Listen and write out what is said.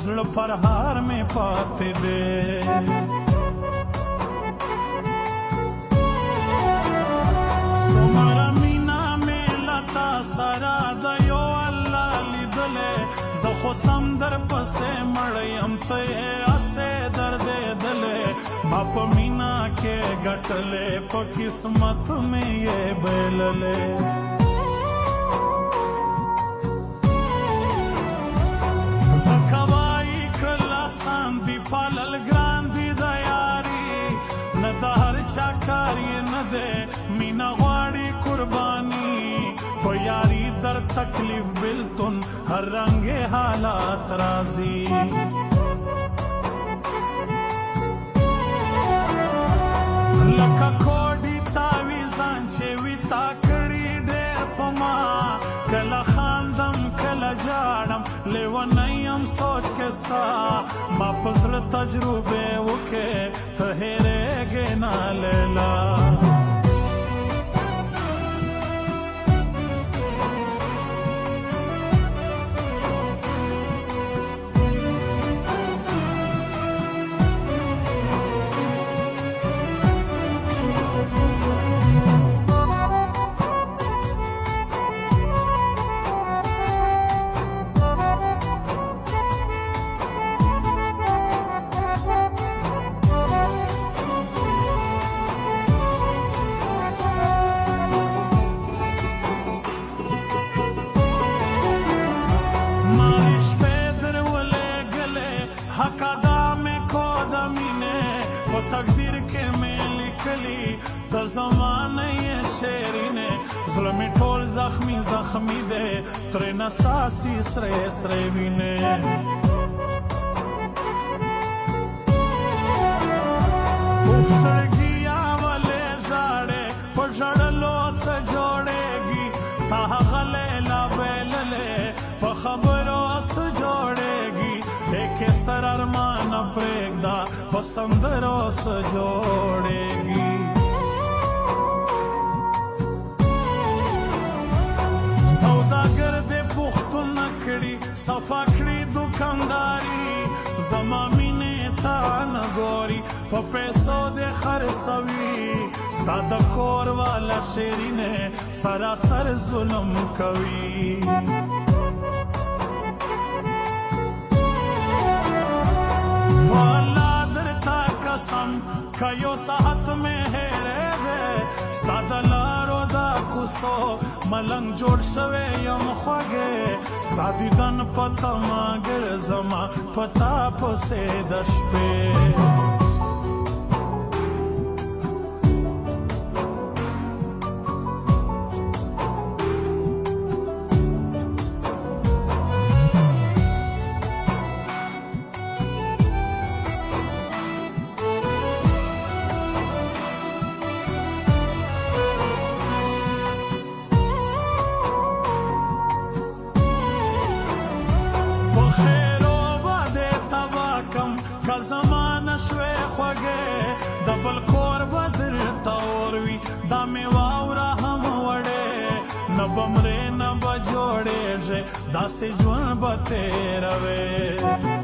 زړه فرهار مې پاتې دی څومره مینه مې له تا سره د یو الله لیدلی زه خو سم در پسې مړی یم ته یې هسې دردېدلی ما په مینه کې ګټلی په قسمت مې یې بایللی ځکه وایي کړل آسان دي پالل ګران دي د یاري نه د هر چا کار یې نه دی مینه غواړي قرباني په یاري در تکلیف بلتون هر رنګ حالات راځي لکه کوډي تاویزان چې وي تا کړي ډېر په ما کله خاندم کله جاړم لیونی یم سوچ کې ستا ما په زړه تجربې وکړې ته هېرېږې نه لیلا حق ادا مې کو د مینې په تقدیر کې مې لیکلي د زمانه یې شعرینې زړه مې ټول زخمي زخمي دی ترې نساسي سرې سرې وینې اوف سړګیا ولې ژاړې په ژړلو څه جوړېږي تا هغه لیلا بایللې په خبرو څه جوړېږي ایک سر ارمان پریږده په سندرو څه جوړېږي سوداګر دې پوښتنه کړي صفا کړي دوکانداري زما مینې ته نه ګوري په پیسو دې خرڅوي ستا د کور والا شیرینې سراسر ظلم کوي که یو ساعت مې هېرې دی ستا د لارو دا کوڅو ملنګ جوړ شوی یم خوږې ستا دیدن په تمه ګرځمه په تا پسې د شپې زمانه شوې خوږې د بل کور به درته اور وي دا مې واوره هم وړې نه به مرې نه به جوړېږې داسې ژوند به تېروې